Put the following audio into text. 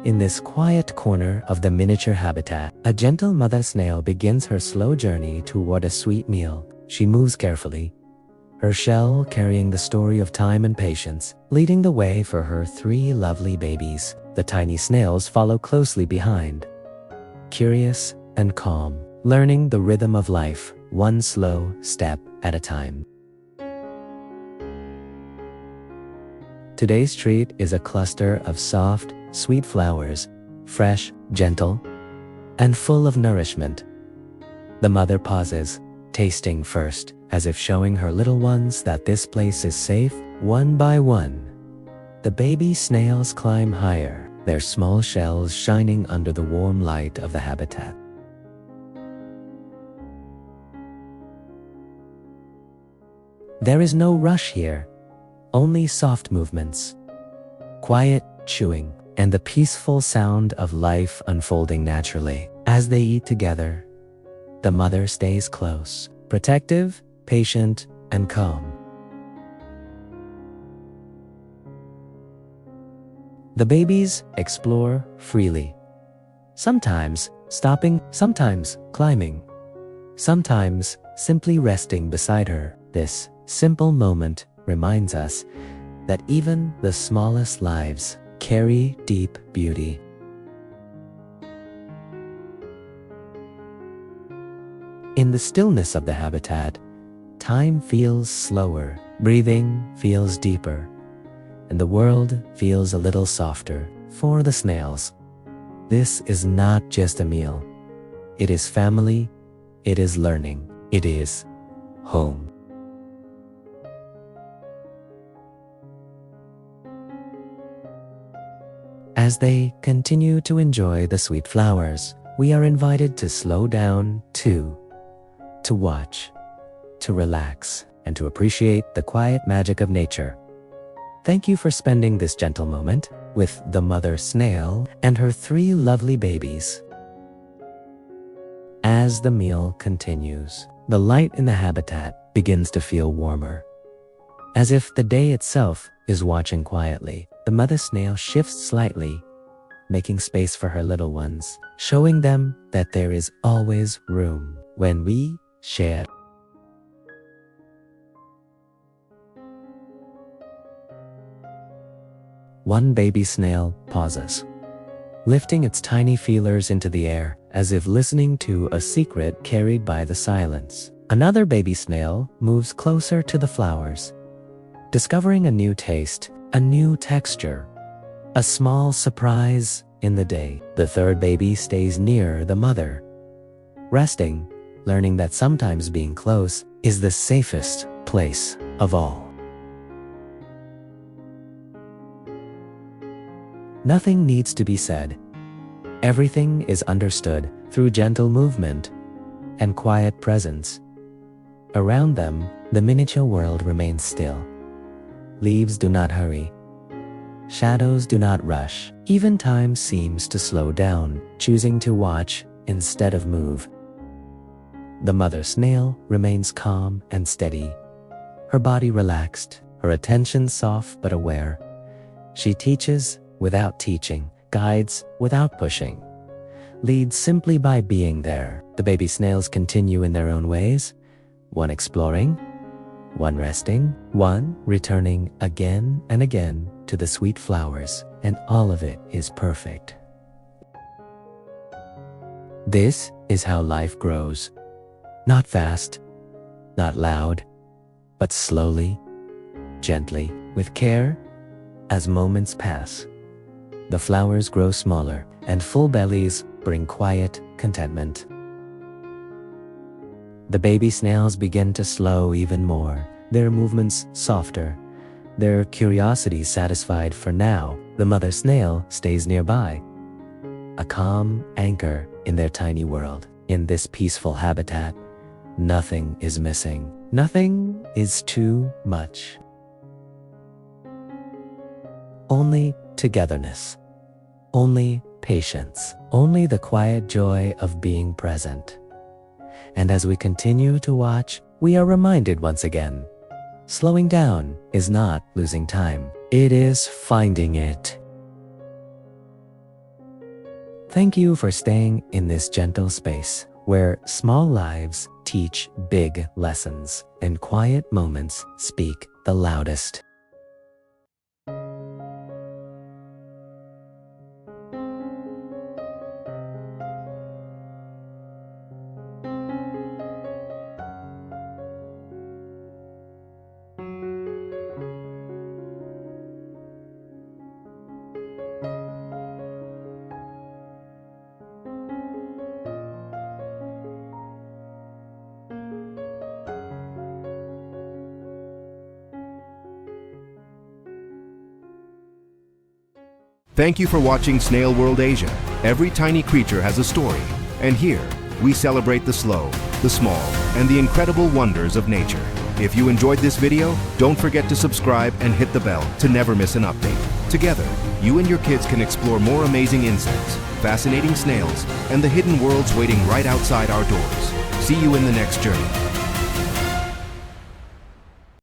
In this quiet corner of the miniature habitat, a gentle mother snail begins her slow journey toward a sweet meal. She moves carefully, her shell carrying the story of time and patience, leading the way for her 3 lovely babies. The tiny snails follow closely behind, curious and calm, learning the rhythm of life, one slow step at a time. Today's treat is a cluster of soft, sweet flowers, fresh, gentle, and full of nourishment. The mother pauses, tasting first, as if showing her little ones that this place is safe. One by one, the baby snails climb higher, their small shells shining under the warm light of the habitat. There is no rush here, only soft movements, quiet chewing, and the peaceful sound of life unfolding naturally. As they eat together, the mother stays close, protective, patient, and calm. The babies explore freely, sometimes stopping, sometimes climbing, sometimes simply resting beside her. This simple moment reminds us that even the smallest lives carry deep beauty. In the stillness of the habitat, time feels slower, breathing feels deeper, and the world feels a little softer. For the snails, this is not just a meal. It is family, it is learning, it is home. As they continue to enjoy the sweet flowers, we are invited to slow down too, to watch, to relax, and to appreciate the quiet magic of nature. Thank you for spending this gentle moment with the mother snail and her 3 lovely babies. As the meal continues, the light in the habitat begins to feel warmer. As if the day itself is watching quietly, the mother snail shifts slightly, making space for her little ones, showing them that there is always room when we share. One baby snail pauses, lifting its tiny feelers into the air as if listening to a secret carried by the silence. Another baby snail moves closer to the flowers, discovering a new taste, a new texture, a small surprise in the day. The 3rd baby stays near the mother, resting, learning that sometimes being close is the safest place of all. Nothing needs to be said. Everything is understood through gentle movement and quiet presence. Around them, the miniature world remains still. Leaves do not hurry. Shadows do not rush. Even time seems to slow down, choosing to watch instead of move. The mother snail remains calm and steady, her body relaxed, her attention soft but aware. She teaches without teaching, guides without pushing, leads simply by being there. The baby snails continue in their own ways, one exploring, one resting, one returning again and again to the sweet flowers, and all of it is perfect. This is how life grows. Not fast, not loud, but slowly, gently, with care. As moments pass, the flowers grow smaller, and full bellies bring quiet contentment. The baby snails begin to slow even more, their movements softer, their curiosity satisfied for now. The mother snail stays nearby, a calm anchor in their tiny world. In this peaceful habitat, nothing is missing. Nothing is too much. Only togetherness, only patience, only the quiet joy of being present. And as we continue to watch, we are reminded once again, slowing down is not losing time, it is finding it. Thank you for staying in this gentle space where small lives teach big lessons and quiet moments speak the loudest. Thank you for watching Snail World Asia. Every tiny creature has a story, and here we celebrate the slow, the small, and the incredible wonders of nature. If you enjoyed this video, don't forget to subscribe and hit the bell to never miss an update. Together, you and your kids can explore more amazing insects, fascinating snails, and the hidden worlds waiting right outside our doors. See you in the next journey.